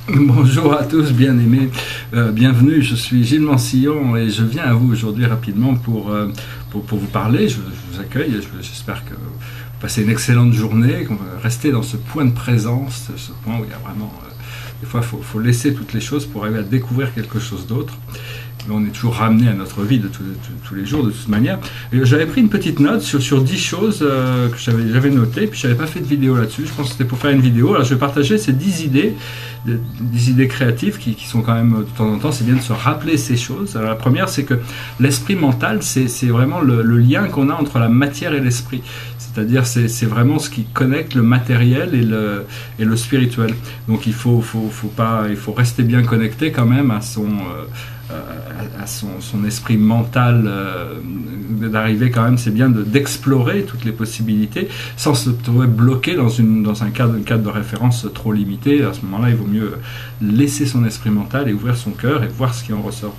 Bonjour à tous, bien-aimés, bienvenue, je suis Gilles Mansillon et je viens à vous aujourd'hui rapidement pour vous parler. Je vous accueille, j'espère que vous passez une excellente journée, qu'on va rester dans ce point de présence, ce point où il y a vraiment... des fois, il faut laisser toutes les choses pour arriver à découvrir quelque chose d'autre. Mais on est toujours ramené à notre vie de tous les jours de toute manière. J'avais pris une petite note sur 10 choses que j'avais notées, puis je n'avais pas fait de vidéo là-dessus. Je pense que c'était pour faire une vidéo. Alors je vais partager ces 10 idées, des idées créatives qui sont quand même de temps en temps, c'est bien de se rappeler ces choses. Alors la première, c'est que l'esprit mental, c'est vraiment le lien qu'on a entre la matière et l'esprit. C'est-à-dire c'est vraiment ce qui connecte le matériel et le spirituel. Donc il faut rester bien connecté quand même à son esprit mental, d'arriver quand même, c'est bien d'explorer toutes les possibilités sans se trouver bloqué dans un cadre de référence trop limité. À ce moment-là, il vaut mieux laisser son esprit mental et ouvrir son cœur et voir ce qui en ressort.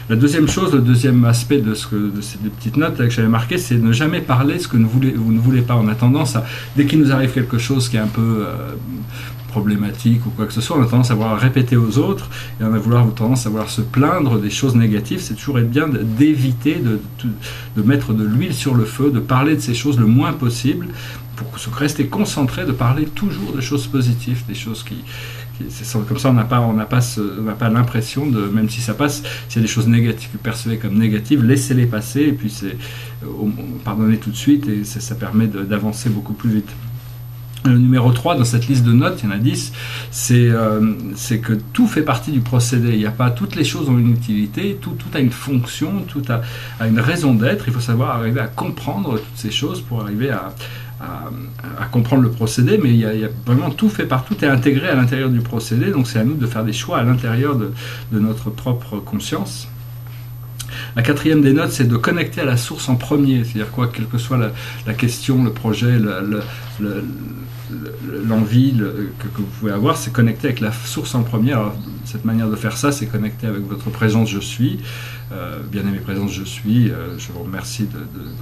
La deuxième chose, le deuxième aspect de ces deux petites notes que j'avais marquées, c'est ne jamais parler ce que vous ne voulez pas. On a tendance à, dès qu'il nous arrive quelque chose qui est un peu problématique ou quoi que ce soit, on a tendance à vouloir répéter aux autres et on a tendance à vouloir se plaindre des choses négatives. C'est toujours bien d'éviter de mettre de l'huile sur le feu, de parler de ces choses le moins possible pour rester concentré, de parler toujours de choses positives, des choses comme ça on n'a pas l'impression de, même si ça passe, s'il y a des choses négatives percevées comme négatives, laissez-les passer et puis pardonnez tout de suite et ça permet d'avancer beaucoup plus vite. Le numéro 3 dans cette liste de notes, il y en a 10, c'est que tout fait partie du procédé. Il n'y a pas, toutes les choses ont une utilité, tout a une fonction, tout a une raison d'être. Il faut savoir arriver à comprendre toutes ces choses pour arriver à comprendre le procédé, mais il y a vraiment tout est intégré à l'intérieur du procédé, donc c'est à nous de faire des choix à l'intérieur de notre propre conscience. La quatrième des notes, c'est de connecter à la source en premier, c'est-à-dire quoi, quelle que soit la question, le projet, l'envie que vous pouvez avoir, c'est connecter avec la source en premier. Alors, cette manière de faire ça, c'est connecter avec votre présence je suis. Bien-aimé présence je suis, je vous remercie de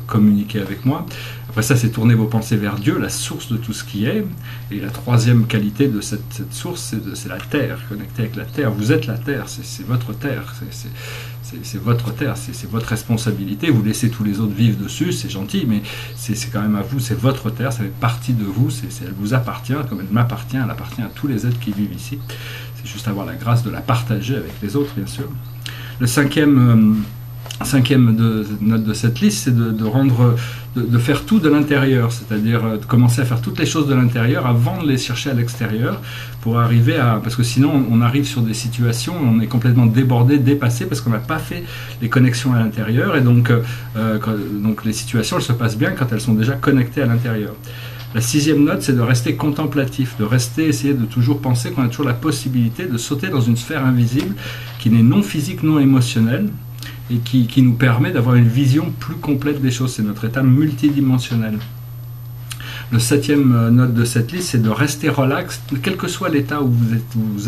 communiquer avec moi. Après ça, c'est tourner vos pensées vers Dieu, la source de tout ce qui est. Et la troisième qualité de cette source, c'est la terre, connecter avec la terre. Vous êtes la terre, c'est votre terre, c'est votre terre, c'est votre responsabilité. Vous laissez tous les autres vivre dessus, c'est gentil, mais c'est quand même à vous, c'est votre terre, ça fait partie de vous, elle vous appartient, comme elle m'appartient, elle appartient à tous les êtres qui vivent ici. C'est juste avoir la grâce de la partager avec les autres, bien sûr. Le cinquième note de cette liste, c'est de faire tout de l'intérieur, c'est-à-dire de commencer à faire toutes les choses de l'intérieur avant de les chercher à l'extérieur, pour arriver parce que sinon on arrive sur des situations où on est complètement débordé, dépassé, parce qu'on n'a pas fait les connexions à l'intérieur, et donc les situations elles se passent bien quand elles sont déjà connectées à l'intérieur. La sixième note, c'est de rester contemplatif, essayer de toujours penser qu'on a toujours la possibilité de sauter dans une sphère invisible qui n'est non physique, non émotionnelle, et qui nous permet d'avoir une vision plus complète des choses. C'est notre état multidimensionnel. Le septième note de cette liste, c'est de rester relax, quel que soit l'état où vous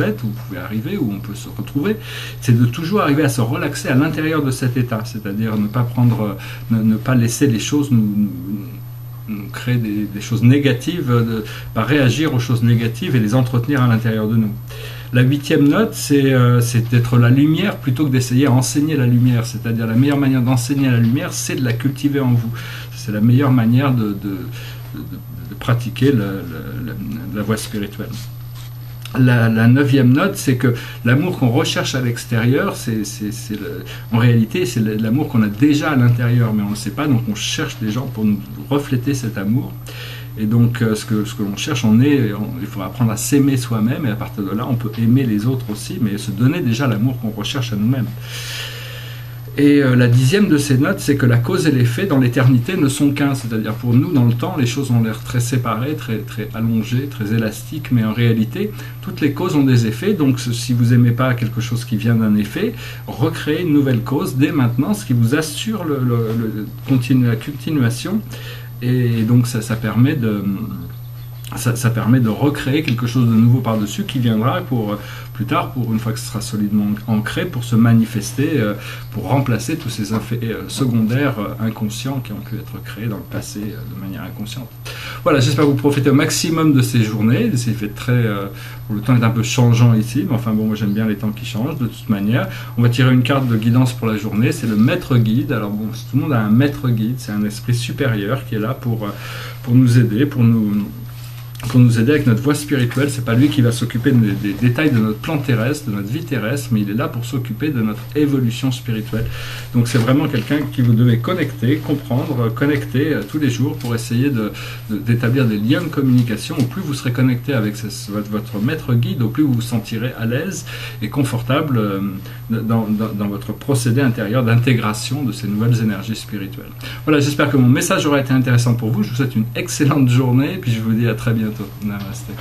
êtes, où vous pouvez arriver, où on peut se retrouver, c'est de toujours arriver à se relaxer à l'intérieur de cet état, c'est-à-dire ne pas laisser les choses nous créer des choses négatives, pas réagir aux choses négatives et les entretenir à l'intérieur de nous. La huitième note, c'est d'être la lumière plutôt que d'essayer à enseigner la lumière. C'est-à-dire la meilleure manière d'enseigner la lumière, c'est de la cultiver en vous. C'est la meilleure manière de pratiquer la voie spirituelle. La neuvième note, c'est que l'amour qu'on recherche à l'extérieur, en réalité, c'est l'amour qu'on a déjà à l'intérieur, mais on ne le sait pas, donc on cherche des gens pour nous refléter cet amour. Et donc, ce que l'on cherche, il faut apprendre à s'aimer soi-même, et à partir de là, on peut aimer les autres aussi, mais se donner déjà l'amour qu'on recherche à nous-mêmes. Et la dixième de ces notes, c'est que la cause et l'effet dans l'éternité ne sont qu'un. C'est-à-dire pour nous, dans le temps, les choses ont l'air très séparées, très, très allongées, très élastiques, mais en réalité, toutes les causes ont des effets. Donc si vous n'aimez pas quelque chose qui vient d'un effet, recréez une nouvelle cause dès maintenant, ce qui vous assure la continuation. Et donc ça permet ça permet de recréer quelque chose de nouveau par-dessus qui viendra pour plus tard, pour une fois que ce sera solidement ancré, pour se manifester, pour remplacer tous ces effets secondaires inconscients qui ont pu être créés dans le passé de manière inconsciente. Voilà, j'espère que vous profitez au maximum de ces journées. Il fait très, le temps est un peu changeant ici, mais enfin bon, moi j'aime bien les temps qui changent de toute manière. On va tirer une carte de guidance pour la journée, c'est le maître guide. Alors bon, tout le monde a un maître guide, c'est un esprit supérieur qui est là pour nous aider, pour nous aider avec notre voie spirituelle. C'est pas lui qui va s'occuper des détails de notre plan terrestre, de notre vie terrestre, mais il est là pour s'occuper de notre évolution spirituelle. Donc c'est vraiment quelqu'un qui vous devez connecter, comprendre, connecter tous les jours pour essayer d'établir des liens de communication. Au plus vous serez connecté avec votre maître guide, au plus vous vous sentirez à l'aise et confortable dans votre procédé intérieur d'intégration de ces nouvelles énergies spirituelles. Voilà, j'espère que mon message aura été intéressant pour vous. Je vous souhaite une excellente journée et puis je vous dis à très bientôt. Namasté.